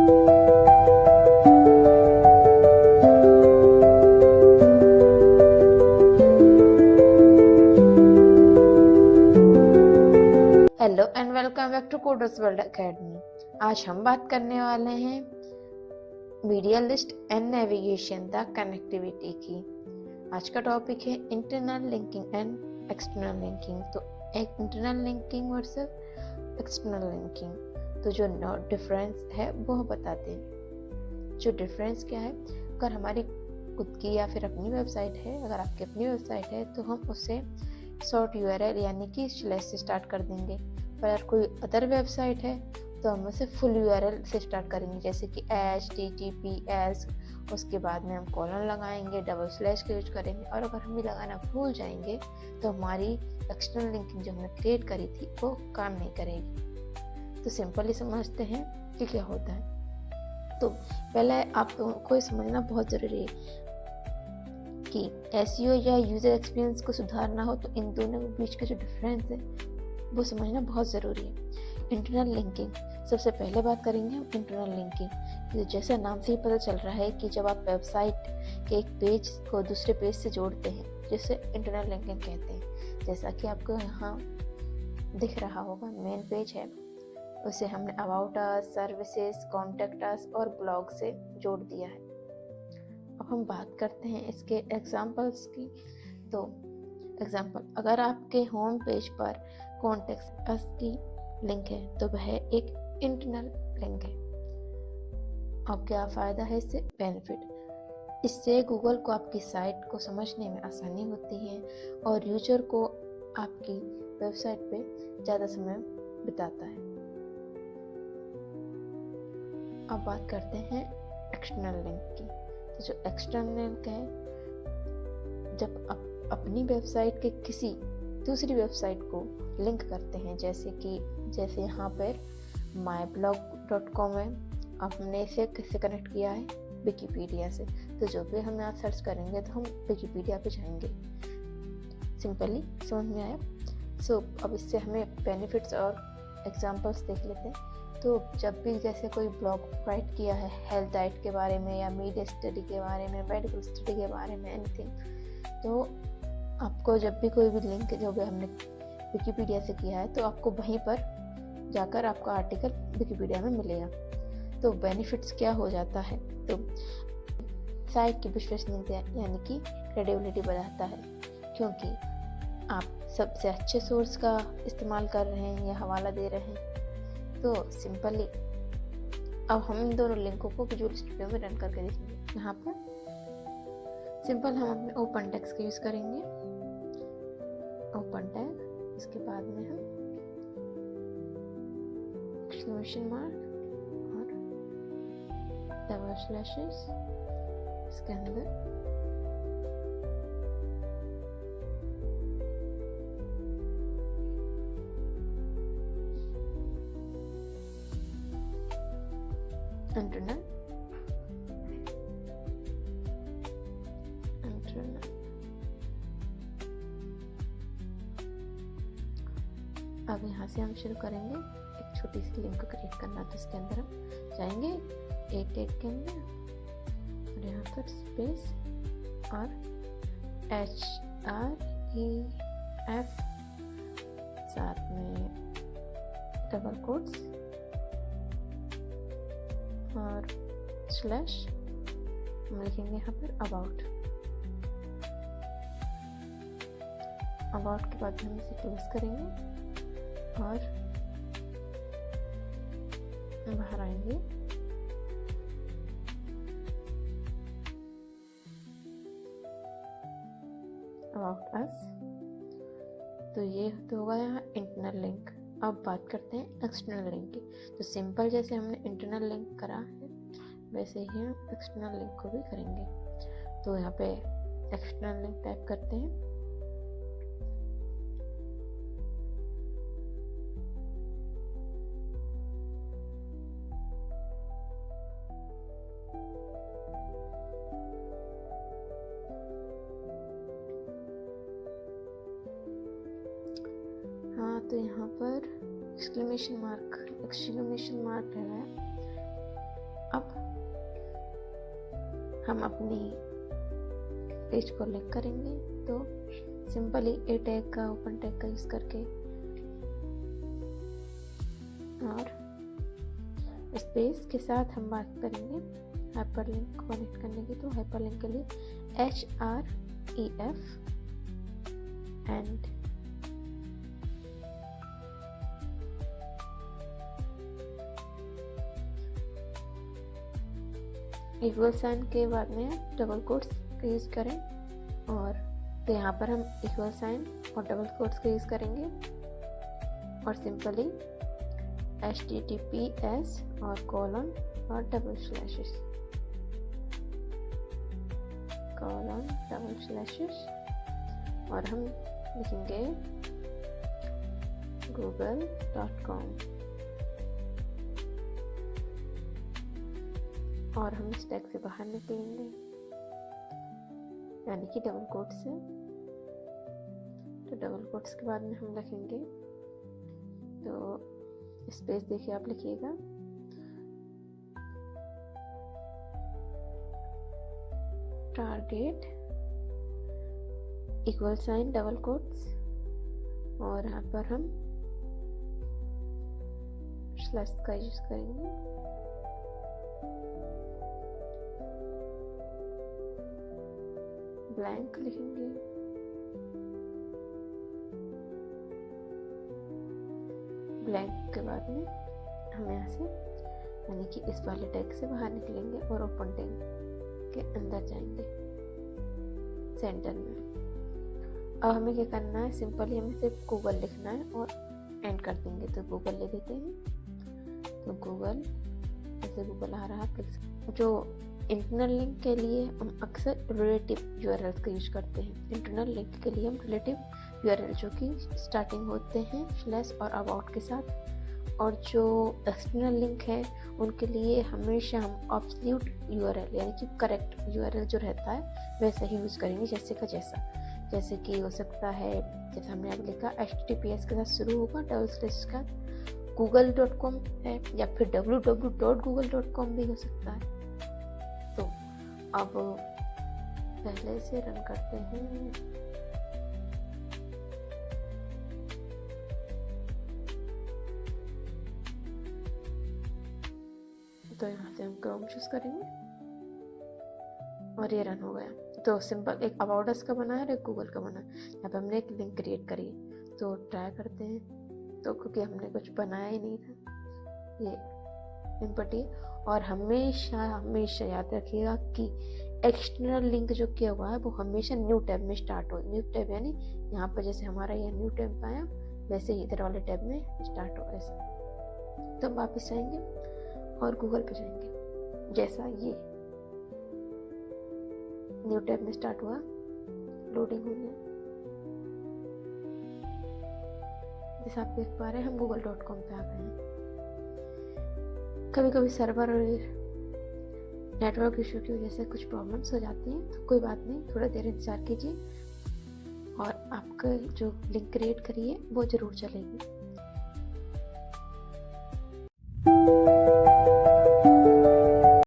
Hello and welcome back to coders world academy. आज हम बात करने वाले हैं media list and navigation the connectivity की। आज का टॉपिक है internal linking and external linking. तो एक internal linking versus external linking, तो जो डिफरेंस है वो हम बताते हैं। जो डिफरेंस क्या है, अगर हमारी खुद की या फिर अपनी वेबसाइट है, अगर आपकी अपनी वेबसाइट है तो हम उससे शॉर्ट यूआरएल यानी कि स्लैश से स्टार्ट कर देंगे। पर अगर कोई अदर वेबसाइट है तो हम उसे फुल यूआरएल से स्टार्ट करेंगे, जैसे कि HTTPS, उसके बाद में हम कॉलन लगाएंगे, डबल स्लैश का यूज करेंगे। और अगर हम भी लगाना भूल जाएंगे तो हमारी एक्सटर्नल लिंकिंग जो हमने क्रिएट करी थी वो काम नहीं करेगी। तो सिंपली समझते हैं कि क्या होता है। तो पहले आपको समझना बहुत ज़रूरी है कि एसईओ या यूज़र एक्सपीरियंस को सुधारना हो तो इन दोनों के बीच का जो डिफरेंस है वो समझना बहुत ज़रूरी है। इंटरनल लिंकिंग, सबसे पहले बात करेंगे हम इंटरनल लिंकिंग। तो जैसा नाम से ही पता चल रहा है कि जब आप वेबसाइट के एक पेज को दूसरे पेज से जोड़ते हैं, जिसे इंटरनल लिंकिंग कहते हैं। जैसा कि आपको यहाँ दिख रहा होगा, मेन पेज है, उसे हमने about us, services, contact us और ब्लॉग से जोड़ दिया है। अब हम बात करते हैं इसके एग्जाम्पल्स की। तो एग्जाम्पल, अगर आपके होम पेज पर कॉन्टेक्ट अस की लिंक है तो वह एक इंटरनल लिंक है। अब क्या फ़ायदा है इससे? बेनिफिट, इससे गूगल को आपकी साइट को समझने में आसानी होती है और यूजर को आपकी वेबसाइट पे ज़्यादा समय बिताता है। अब बात करते हैं एक्सटर्नल लिंक की। तो जो एक्सटर्नल लिंक है, जब आप अपनी वेबसाइट के किसी दूसरी वेबसाइट को लिंक करते हैं, जैसे यहाँ पर myblog.com है, हमने इसे किससे कनेक्ट किया है? विकिपीडिया से। तो जो भी हम यहाँ सर्च करेंगे तो हम विकिपीडिया पे जाएंगे। सिंपली समझ में आया? अब इससे हमें बेनिफिट्स और एग्जांपल्स देख लेते हैं। तो जब भी जैसे कोई ब्लॉग राइट किया है हेल्थ डाइट के बारे में या मीडिया स्टडी के बारे में, मेडिकल स्टडी के बारे में, एनीथिंग, तो आपको जब भी कोई भी लिंक जो भी हमने विकिपीडिया से किया है तो आपको वहीं पर जाकर आपका आर्टिकल विकिपीडिया में मिलेगा। तो बेनिफिट्स क्या हो जाता है? तो साइट की विश्वसनीयता यानी कि क्रेडिबिलिटी बढ़ाता है, क्योंकि आप सबसे अच्छे सोर्स का इस्तेमाल कर रहे हैं या हवाला दे रहे हैं। तो सिंपली अब हम इन दोनों लिंकों को विजुअल स्टूडियो में रन करके देखेंगे। यहाँ पर सिंपल हम अपने ओपन टेक्स्ट का यूज़ करेंगे, ओपन टैग, इसके बाद में हम एक्सक्लेमेशन मार्क और डबल स्लैशेस, इसके अंदर इंटरनल अब यहाँ से हम शुरू करेंगे एक छोटी सी लिंक क्रिएट करना। तो इसके अंदर हम जाएंगे 88 के अंदर और यहाँ पर स्पेस और HREF, साथ में डबल कोट्स और स्लैश, हम लिखेंगे यहाँ पर अबाउट के बाद हम इसे क्लोज करेंगे और बाहर आएंगे। अबाउट अस, तो ये तो होगा यहाँ इंटरनल लिंक। अब बात करते हैं एक्सटर्नल लिंक की। तो सिंपल जैसे हमने इंटरनल लिंक करा है वैसे ही हम एक्सटर्नल लिंक को भी करेंगे। तो यहाँ पे एक्सटर्नल लिंक टाइप करते हैं, तो यहाँ पर एक्सक्लेमेशन मार्क लगा है, हम अपनी पेज को लिंक करेंगे। तो सिंपली ए टैग का, ओपन टैग का यूज़ करके और स्पेस के साथ हम बात करेंगे हाइपरलिंक को कनेक्ट करने की। तो हाइपरलिंक के लिए href एंड इक्वल साइन के बाद में डबल कोट्स का यूज़ करें, और तो यहाँ पर हम इक्वल साइन और डबल कोट्स का यूज़ करेंगे और सिंपली https और कोलन और double slashes, colon double slashes, और हम लिखेंगे google.com और हम इस टैग से बाहर निकलेंगे, यानी कि डबल कोट से। तो डबल कोट्स के बाद में हम लिखेंगे, तो स्पेस देखिए आप लिखिएगा, target equal sign double quotes, और यहाँ पर हम स्लैश का यूज करेंगे। ब्लैंक लिखेंगे, ब्लैंक के बाद में हम यहाँ से यानी कि इस वाले टैग से बाहर निकलेंगे और ओपन टैग के अंदर जाएंगे सेंटर में। अब हमें क्या करना है, सिंपली हमें सिर्फ गूगल लिखना है और एंड कर देंगे। तो गूगल लिख देते हैं, तो गूगल, जैसे गूगल आ रहा है। जो इंटरनल लिंक के लिए हम अक्सर रिलेटिव यूआरएल का यूज करते हैं। इंटरनल लिंक के लिए हम रिलेटिव यूआरएल जो कि स्टार्टिंग होते हैं स्लैश और अबाउट के साथ, और जो एक्सटर्नल लिंक है उनके लिए हमेशा हम ऑब्सोल्यूट यूआरएल यानी कि करेक्ट यूआरएल जो रहता है वैसा ही यूज़ करेंगे, जैसे का जैसा। जैसे कि हो सकता है, जैसे हमने अभी लिखा https के साथ शुरू होगा, डबल स्लैश का google.com है, या फिर www.google.com भी हो सकता है। तो अब पहले से रन करते हैं। तो यहाँ से हम क्रोम चूज करेंगे और ये रन हो गया। तो सिंपल एक अबाउट अस का बना है और एक गूगल का बना है। यहाँ पे हमने एक लिंक क्रिएट करी, तो ट्राई करते हैं। तो क्योंकि हमने कुछ बनाया ही नहीं था, ये सिंपली। और हमेशा हमेशा याद रखिएगा कि एक्सटर्नल लिंक जो किया हुआ है वो हमेशा न्यू टैब में स्टार्ट हो। न्यू टैब यानी यहाँ पर जैसे हमारा ये न्यू टैब आया, वैसे ही इधर वाले टैब में स्टार्ट हो ऐसा। तो हम वापस जाएंगे और गूगल पे जाएंगे, जैसा ये न्यू टैब में स्टार्ट हुआ लोडिंग होने। जैसे आप देख पा रहे हैं हम google.com पे आ गए हैं। कभी कभी सर्वर और नेटवर्क इशू की वजह से कुछ प्रॉब्लम्स हो जाती हैं, तो कोई बात नहीं, थोड़ा देर इंतजार कीजिए और आपका जो लिंक क्रिएट करिए वो ज़रूर चलेगी।